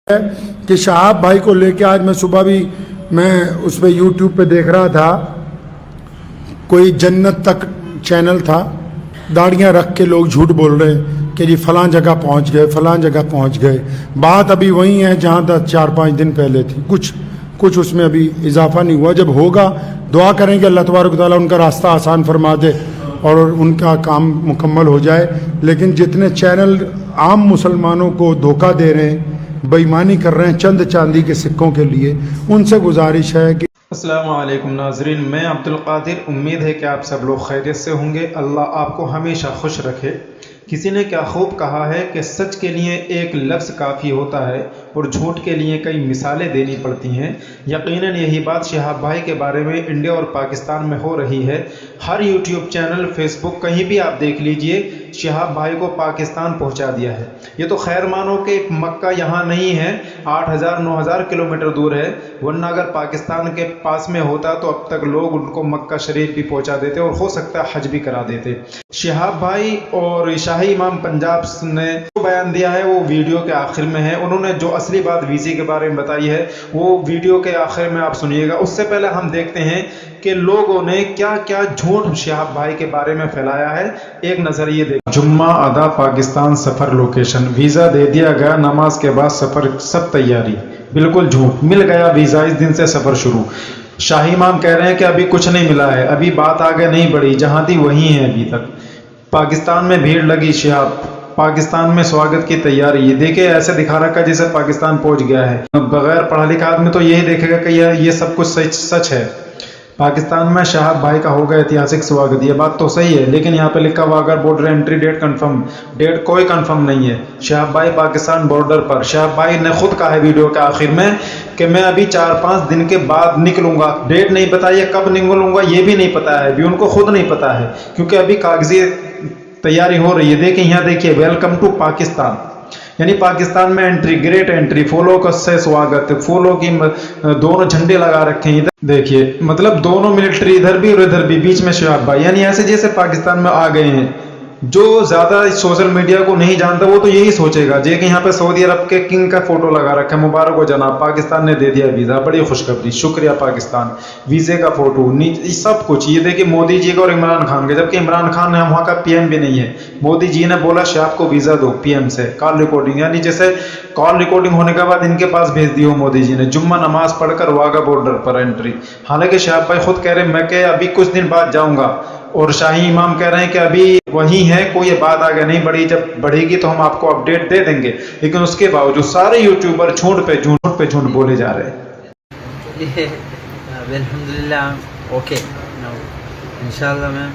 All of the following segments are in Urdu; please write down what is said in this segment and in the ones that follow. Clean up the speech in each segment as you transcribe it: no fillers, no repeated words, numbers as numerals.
ہے کہ شہاب بھائی کو لے کے آج میں صبح بھی میں اس پہ یوٹیوب پہ دیکھ رہا تھا، کوئی جنت تک چینل تھا، داڑیاں رکھ کے لوگ جھوٹ بول رہے کہ جی فلاں جگہ پہنچ گئے، فلاں جگہ پہنچ گئے. بات ابھی وہی ہے جہاں تک 4-5 دن پہلے تھی، کچھ اس میں ابھی اضافہ نہیں ہوا. جب ہوگا دعا کریں کہ اللہ تبارک و تعالیٰ ان کا راستہ آسان فرما دے اور ان کا کام مکمل ہو جائے. لیکن جتنے چینل عام مسلمانوں کو دھوکہ دے رہے ہیں، بےایمانی کر رہے ہیں چند چاندی کے سکوں کے لیے، ان سے گزارش ہے کہ السلام علیکم ناظرین، میں عبدالقادر. امید ہے کہ آپ سب لوگ خیریت سے ہوں گے. اللہ آپ کو ہمیشہ خوش رکھے. کسی نے کیا خوب کہا ہے کہ سچ کے لیے ایک لفظ کافی ہوتا ہے اور جھوٹ کے لیے کئی مثالیں دینی پڑتی ہیں. یقیناً یہی بات شہاب بھائی کے بارے میں انڈیا اور پاکستان میں ہو رہی ہے. ہر یوٹیوب چینل، فیس بک، کہیں بھی آپ دیکھ لیجئے، شہاب بھائی کو پاکستان پہنچا دیا ہے. یہ تو خیر مانو کہ مکہ یہاں نہیں ہے، 8,000-9,000 کلومیٹر دور ہے، ورنہ اگر پاکستان کے پاس میں ہوتا تو اب تک لوگ ان کو مکہ شریف بھی پہنچا دیتے اور ہو سکتا ہے حج بھی کرا دیتے. شہاب بھائی اور شاہی امام پنجاب نے جو بیان دیا ہے وہ ویڈیو کے آخر میں ہے. انہوں نے جو اصلی بات ویزے کے بارے میں بتائی ہے وہ ویڈیو کے آخر میں آپ سنیے گا. اس سے پہلے ہم دیکھتے ہیں کہ لوگوں نے کیا کیا جھوٹ شہاب بھائی کے بارے میں پھیلایا ہے. ایک نظر یہ دیکھ. جمعہ ادا پاکستان سفر لوکیشن، ویزا دے دیا گیا، نماز کے بعد سفر سب تیاری. بالکل جھوٹ. مل گیا ویزا، اس دن سے سفر شروع. شاہی امام کہہ رہے ہیں کہ ابھی کچھ نہیں ملا ہے، ابھی بات آگے نہیں بڑھی، جہاں تھی وہیں ہے ابھی تک. پاکستان میں بھیڑ لگی. شہاب پاکستان میں سواگت کی تیاری. یہ دیکھے ایسے دکھا رکھا جیسے پاکستان پہنچ گیا ہے. بغیر پڑھا لکھا آدمی تو یہی دیکھے گا کہ یہ سب کچھ سچ ہے. پاکستان میں شہاب بھائی کا ہوگا ایتہاسک سواگت. یہ بات تو صحیح ہے، لیکن یہاں پہ لکھا ہوا اگر border entry date confirm, date کوئی کنفرم نہیں ہے. شہاب بھائی پاکستان بارڈر پر. شہاب بھائی نے خود کہا ہے ویڈیو کے آخر میں کہ میں ابھی 4-5 دن کے بعد نکلوں گا. ڈیٹ نہیں بتائی، کب نکلوں گا یہ بھی نہیں پتا ہے، ابھی ان کو خود نہیں پتا ہے، کیونکہ ابھی کاغذی تیاری ہو رہی ہے. دیکھیں یہاں دیکھیے، ویلکم ٹو پاکستان، یعنی پاکستان میں انٹری، گریٹ انٹری، فولو کا سے سواگت. فولو کی دونوں جھنڈے لگا رکھے ہیں. ادھر دیکھیے، مطلب دونوں ملٹری ادھر بھی اور ادھر بھی، بیچ میں شہاب بھائی، یعنی ایسے جیسے پاکستان میں آ گئے ہیں. جو زیادہ سوشل میڈیا کو نہیں جانتا وہ تو یہی سوچے گا. جی کہ یہاں پہ سعودی عرب کے کنگ کا فوٹو لگا رکھا ہے. مبارک ہو جناب، پاکستان نے دے دیا ویزا، بڑی خوشخبری، شکریہ پاکستان. ویزے کا فوٹو سب کچھ. یہ دیکھیے مودی جی کا اور عمران خان کا، جبکہ عمران خان وہاں کا پی ایم بھی نہیں ہے. مودی جی نے بولا شہاب کو ویزا دو پی ایم سے. کال ریکارڈنگ، یعنی جیسے کال ریکارڈنگ ہونے کے بعد ان کے پاس بھیج دی ہو مودی جی نے. جمعہ نماز پڑھ کر واگا بارڈر پر انٹری. حالانکہ شہاب بھائی خود کہہ رہے ہیں میں کہ ابھی کچھ دن بعد جاؤں گا، اور شاہی امام کہہ رہے ہیں کہ ابھی وہی ہے، کوئی بات آگے نہیں بڑھی، جب بڑھے گی تو ہم آپ کو اپڈیٹ دے دیں گے. لیکن اس کے باوجود سارے یوٹیوبر جھوٹ پہ جھوٹ بولے جا رہے ہیں. الحمدللہ اوکے. انشاءاللہ میں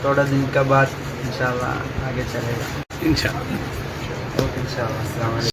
تھوڑا دن کا بعد انشاءاللہ آگے چلے گا. انشاءاللہ. اوکے انشاءاللہ. السلام علیکم.